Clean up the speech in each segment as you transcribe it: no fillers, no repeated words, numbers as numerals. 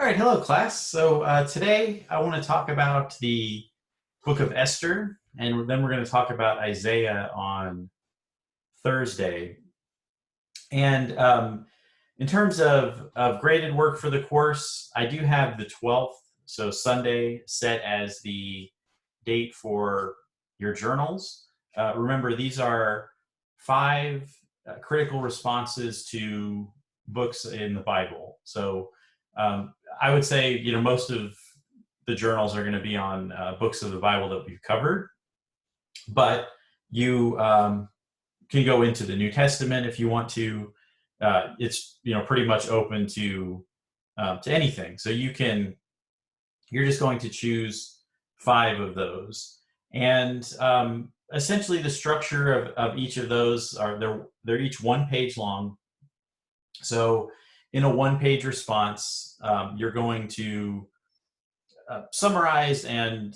All right, hello class. So today I want to talk about the book of Esther, and then we're going to talk about Isaiah on Thursday. And in terms of graded work for the course, I do have the 12th, so Sunday, set as the date for your journals. Remember, these are five critical responses to books in the Bible. So I would say, most of the journals are going to be on books of the Bible that we've covered, but you can go into the New Testament if you want to. It's pretty much open to anything. So you're just going to choose five of those, and essentially the structure of each of those they're each one page long. So in a one-page response, you're going to summarize and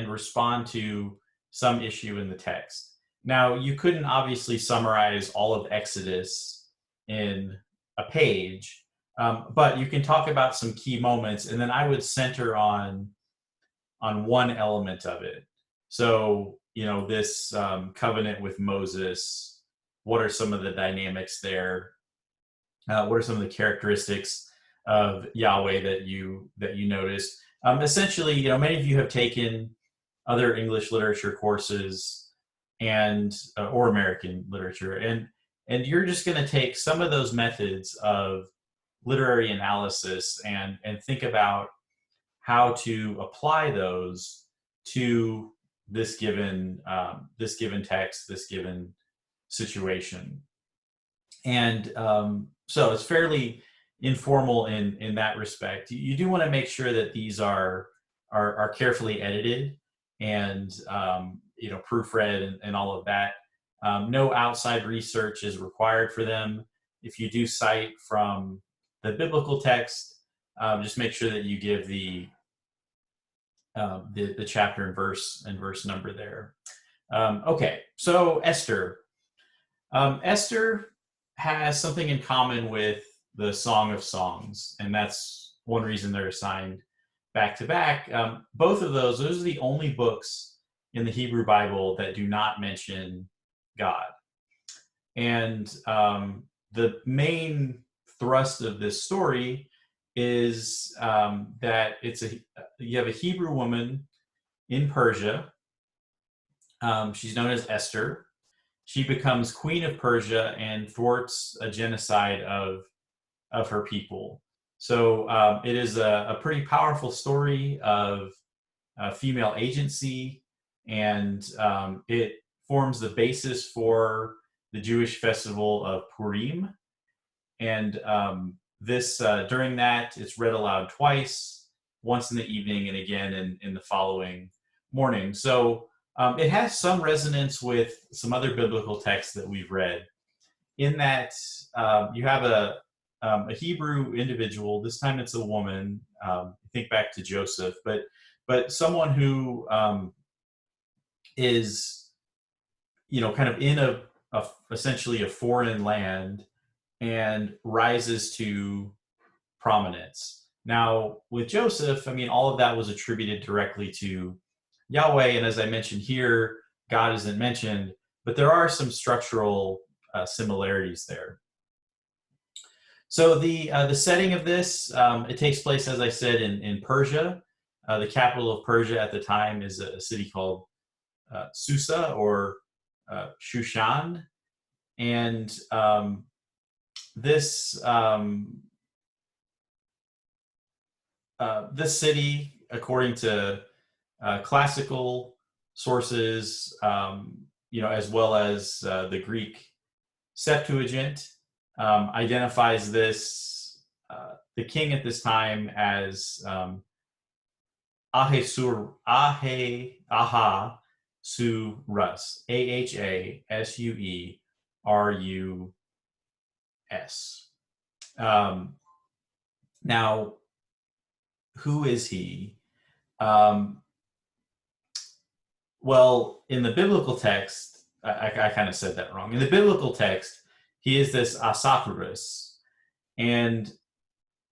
respond to some issue in the text. Now, you couldn't obviously summarize all of Exodus in a page, but you can talk about some key moments, and then I would center on one element of it. So, this covenant with Moses, what are some of the dynamics there? What are some of the characteristics of Yahweh that you noticed? Essentially, many of you have taken other English literature courses and or American literature, and you're just going to take some of those methods of literary analysis and think about how to apply those to this given text, this given situation. And so it's fairly informal in that respect. You do want to make sure that these are carefully edited and proofread and all of that. No outside research is required for them. If you do cite from the biblical text, just make sure that you give the chapter and verse number there. Okay, so Esther. Esther has something in common with the Song of Songs, and that's one reason they're assigned back to back. Both of those are the only books in the Hebrew Bible that do not mention God. And the main thrust of this story is that you have a Hebrew woman in Persia. She's known as Esther. She becomes queen of Persia and thwarts a genocide of her people. So it is a pretty powerful story of female agency, and it forms the basis for the Jewish festival of Purim. And this during that, it's read aloud twice, once in the evening and again in the following morning. So it has some resonance with some other biblical texts that we've read, in that you have a Hebrew individual. This time it's a woman. Think back to Joseph, but someone who is kind of in essentially a foreign land and rises to prominence. Now with Joseph, all of that was attributed directly to Yahweh, and as I mentioned here, God isn't mentioned, but there are some structural similarities there. So the setting of this, it takes place, as I said, in Persia. The capital of Persia at the time is a city called Susa or Shushan, and this city, according to classical sources, as well as the Greek Septuagint, identifies the king at this time as Ahasuerus, Ahasuerus. Now, who is he? Well, in the biblical text, I kind of said that wrong. In the biblical text, he is this Ahasuerus, and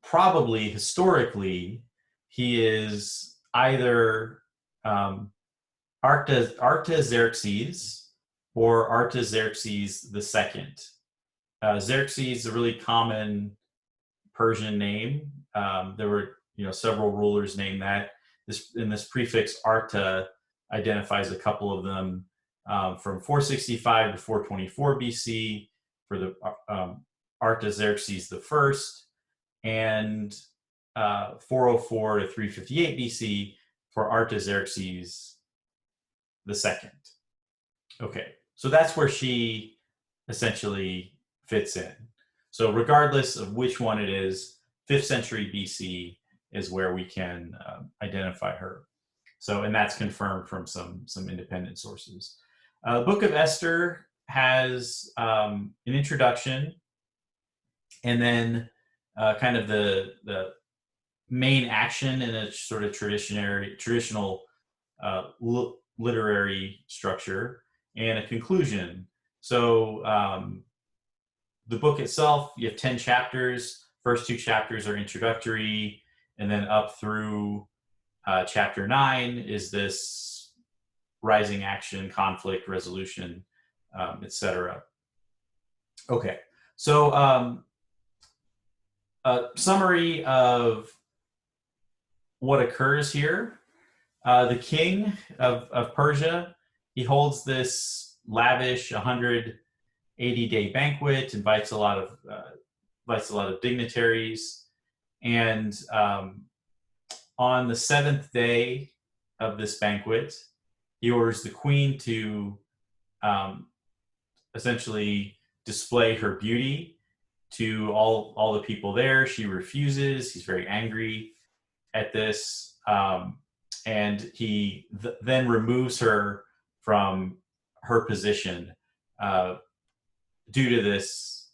probably historically he is either Artaxerxes or Artaxerxes the second. Xerxes is a really common Persian name. There were several rulers named that. This prefix Arta identifies a couple of them from 465 to 424 BC for the Artaxerxes the first, and 404 to 358 BC for Artaxerxes the second. Okay, so that's where she essentially fits in. So regardless of which one it is, 5th century BC is where we can identify her. So, and that's confirmed from some independent sources. Book of Esther has an introduction, and then kind of the main action in a sort of traditional literary structure, and a conclusion. So the book itself, you have 10 chapters. First 2 chapters are introductory, and then up through chapter 9 is this rising action, conflict resolution, etc. Okay, so a summary of what occurs here. The king of Persia, he holds this lavish 180-day banquet, invites a lot of dignitaries, and on the 7th day of this banquet, he orders the queen to essentially display her beauty to all the people there. She refuses. He's very angry at this, and he then removes her from her position due to this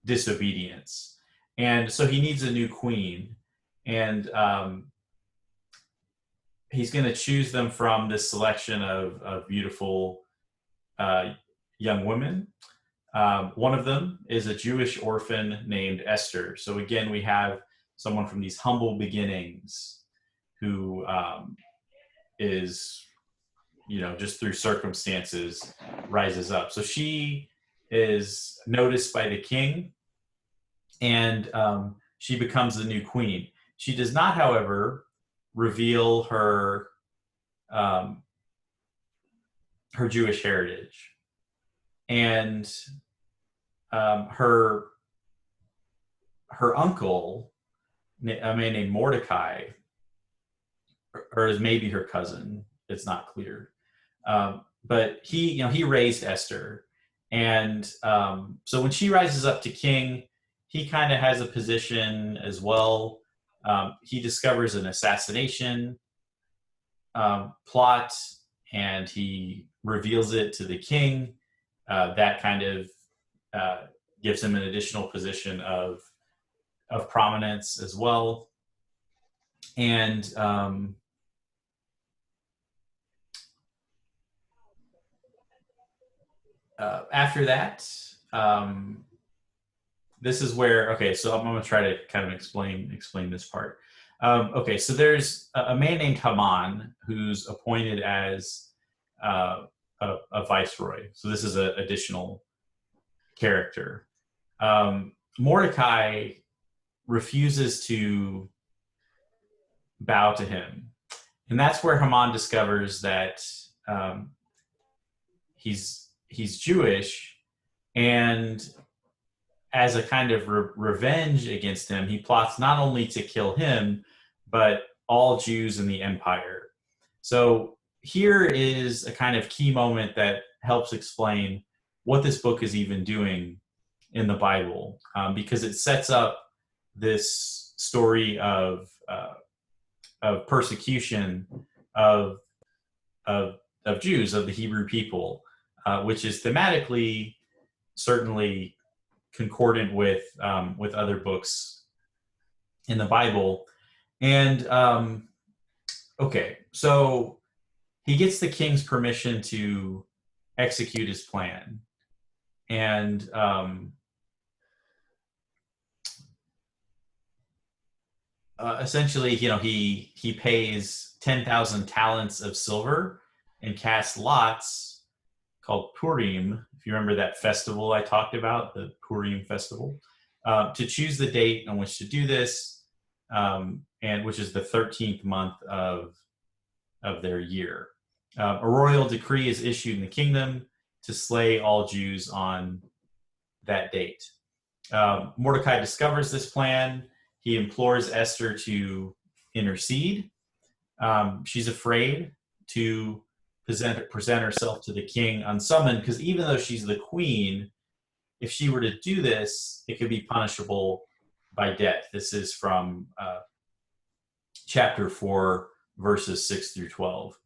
disobedience. And so he needs a new queen, and he's going to choose them from this selection of beautiful young women. One of them is a Jewish orphan named Esther. So again, we have someone from these humble beginnings who is, just through circumstances, rises up. So she is noticed by the king, and she becomes the new queen. She does not, however, reveal her her Jewish heritage, and her uncle, a man named Mordecai, or is maybe her cousin, it's not clear, but he raised Esther, and so when she rises up to king, he kind of has a position as well. He discovers an assassination plot, and he reveals it to the king. That kind of gives him an additional position of prominence as well. And after that, this is where, okay, so I'm going to try to kind of explain this part. Okay, so there's a man named Haman who's appointed as a viceroy. So this is an additional character. Mordecai refuses to bow to him, and that's where Haman discovers that he's Jewish, and as a kind of revenge against him, he plots not only to kill him, but all Jews in the empire. So here is a kind of key moment that helps explain what this book is even doing in the Bible, because it sets up this story of persecution of Jews, of the Hebrew people, which is thematically certainly concordant with other books in the Bible. And okay, so he gets the king's permission to execute his plan, and essentially, he pays 10,000 talents of silver and casts lots called Purim. If you remember that festival I talked about, the Purim festival, to choose the date on which to do this, and which is the 13th month of their year. A royal decree is issued in the kingdom to slay all Jews on that date. Mordecai discovers this plan. He implores Esther to intercede. She's afraid to present herself to the king unsummoned, because even though she's the queen, if she were to do this, it could be punishable by death. This is from chapter 4, verses 6 through 12.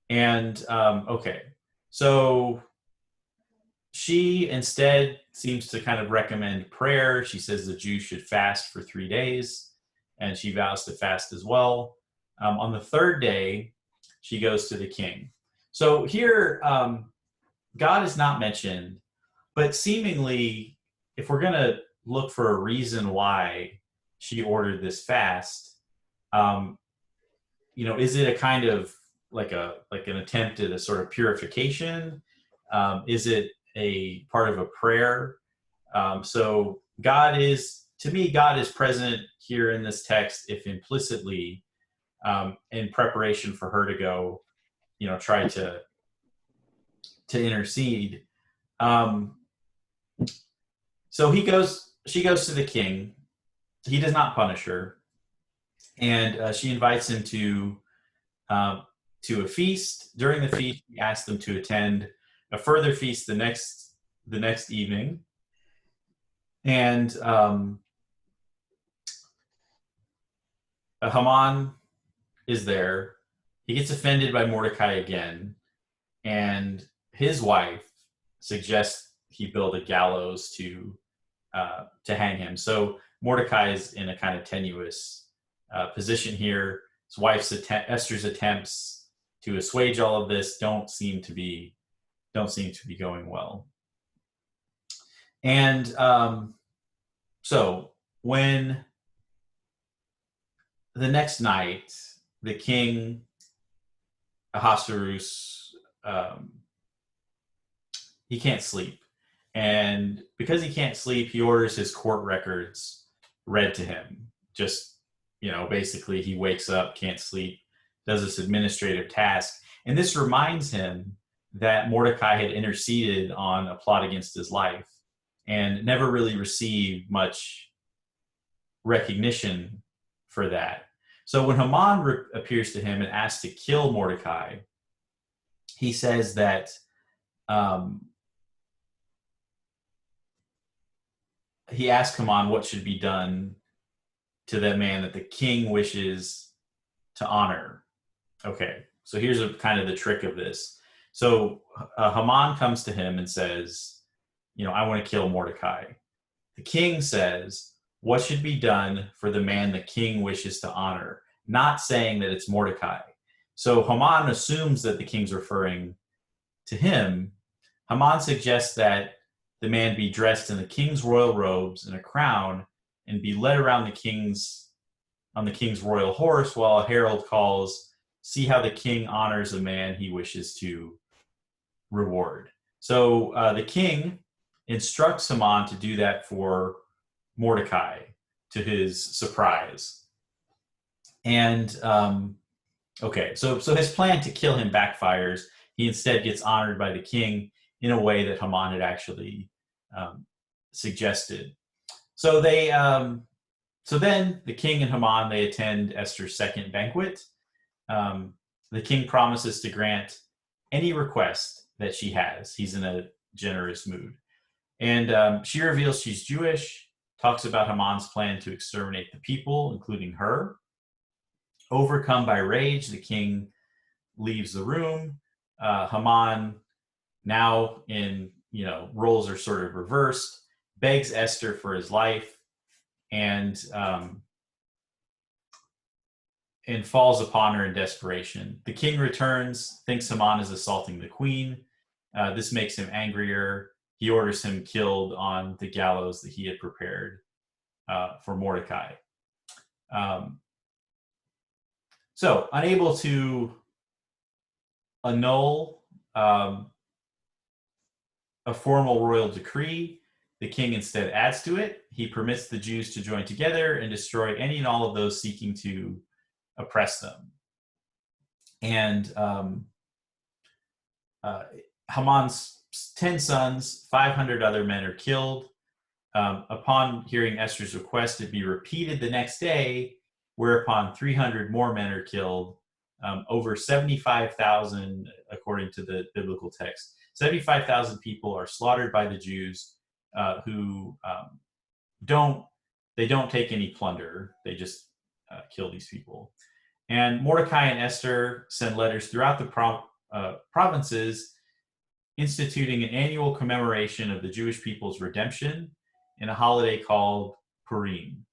And okay, so she instead seems to kind of recommend prayer. She says the Jews should fast for 3 days, and she vows to fast as well. On the third day, she goes to the king. So here, God is not mentioned, but seemingly, if we're going to look for a reason why she ordered this fast, is it a kind of like an attempt at a sort of purification? Is it a part of a prayer? So God is present here in this text, if implicitly, in preparation for her to go, try to intercede. So she goes to the king. He does not punish her, and she invites him to a feast. During the feast, he asks them to attend a further feast the next evening, and Haman is there. He gets offended by Mordecai again, and his wife suggests he build a gallows to hang him. So Mordecai is in a kind of tenuous position here. His wife's Esther's attempts to assuage all of this don't seem to be going well. And so when the next night, the king Ahasuerus, he can't sleep, and because he can't sleep, he orders his court records read to him. Just basically, he wakes up, can't sleep, does this administrative task, and this reminds him that Mordecai had interceded on a plot against his life and never really received much recognition for that. So when Haman appears to him and asks to kill Mordecai, he says that he asks Haman what should be done to that man that the king wishes to honor. Okay, so here's a kind of the trick of this. So Haman comes to him and says, I want to kill Mordecai. The king says, what should be done for the man the king wishes to honor? Not saying that it's Mordecai. So Haman assumes that the king's referring to him. Haman suggests that the man be dressed in the king's royal robes and a crown and be led around on the king's royal horse while a herald calls, see how the king honors a man he wishes to reward. So the king instructs Haman to do that for Mordecai, to his surprise. And okay, so his plan to kill him backfires. He instead gets honored by the king in a way that Haman had actually suggested. So then the king and Haman, they attend Esther's second banquet. The king promises to grant any request that she has. He's in a generous mood. And she reveals she's Jewish, talks about Haman's plan to exterminate the people, including her. Overcome by rage, the king leaves the room. Haman, now in, roles are sort of reversed, begs Esther for his life, and falls upon her in desperation. The king returns, thinks Haman is assaulting the queen. This makes him angrier. He orders him killed on the gallows that he had prepared for Mordecai. So, unable to annul a formal royal decree, the king instead adds to it. He permits the Jews to join together and destroy any and all of those seeking to oppress them. And Haman's 10 sons, 500 other men are killed. Upon hearing Esther's request to be repeated the next day, whereupon 300 more men are killed. Over 75,000, according to the biblical text, 75,000 people are slaughtered by the Jews who don't take any plunder. They just kill these people. And Mordecai and Esther send letters throughout the provinces instituting an annual commemoration of the Jewish people's redemption in a holiday called Purim.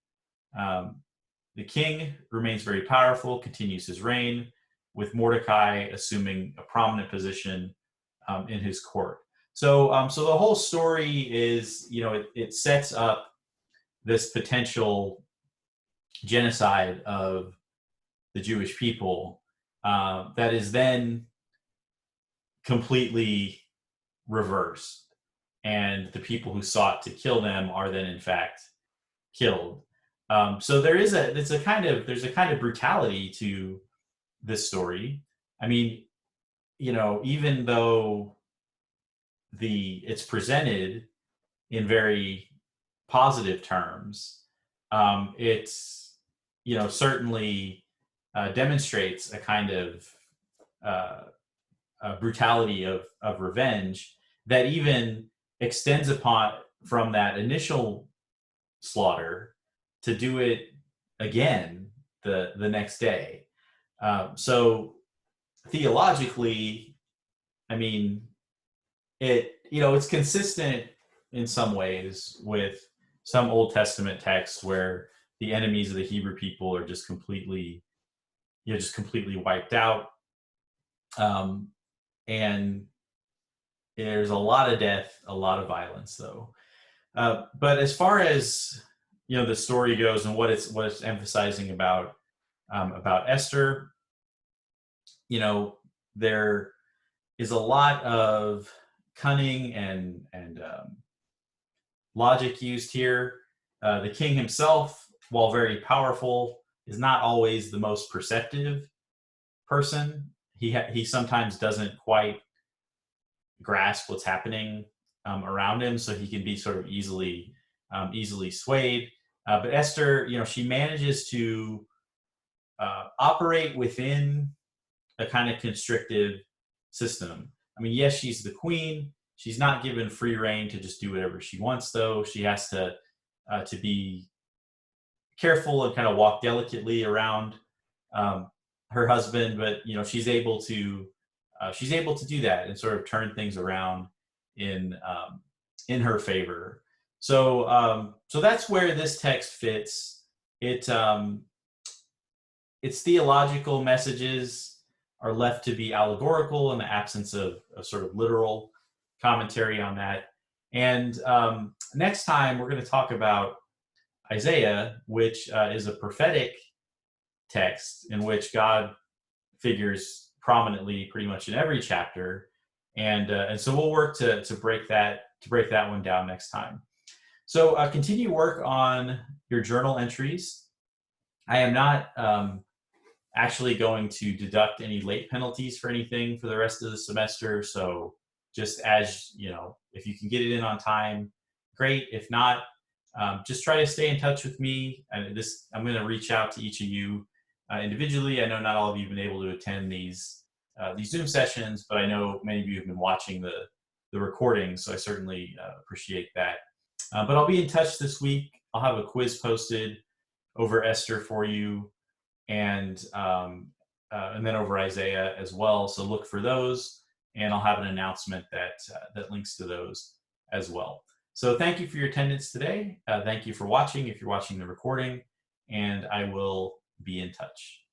The king remains very powerful, continues his reign, with Mordecai assuming a prominent position in his court. So the whole story is, it sets up this potential genocide of the Jewish people that is then completely reversed, and the people who sought to kill them are then in fact killed. So there's a kind of brutality to this story. I mean, even though it's presented in very positive terms, it's certainly demonstrates a kind of brutality of revenge that even extends from that initial slaughter to do it again the next day. So theologically, I mean, it's consistent in some ways with some Old Testament texts where the enemies of the Hebrew people are just completely wiped out. And there's a lot of death, a lot of violence, though. But as far as the story goes and what it's emphasizing about Esther, there is a lot of cunning and logic used here. The king himself, while very powerful, is not always the most perceptive person. He sometimes doesn't quite grasp what's happening around him, so he can be sort of easily swayed. But Esther, she manages to operate within a kind of constrictive system. I mean, yes, she's the queen. She's not given free reign to just do whatever she wants, though. She has to be careful and kind of walk delicately around her husband, but she's able to do that and sort of turn things around in her favor. So that's where this text fits. Its theological messages are left to be allegorical in the absence of sort of literal commentary on that. And next time we're going to talk about Isaiah, which is a prophetic text in which God figures prominently pretty much in every chapter, and so we'll work to break that one down next time. So continue work on your journal entries. I am not actually going to deduct any late penalties for anything for the rest of the semester. So just as if you can get it in on time, great. If not, just try to stay in touch with me. I'm going to reach out to each of you individually. I know not all of you have been able to attend these Zoom sessions, but I know many of you have been watching the recording, so I certainly appreciate that. But I'll be in touch this week. I'll have a quiz posted over Esther for you, and then over Isaiah as well. So look for those, and I'll have an announcement that links to those as well. So thank you for your attendance today. Thank you for watching if you're watching the recording, and I will be in touch.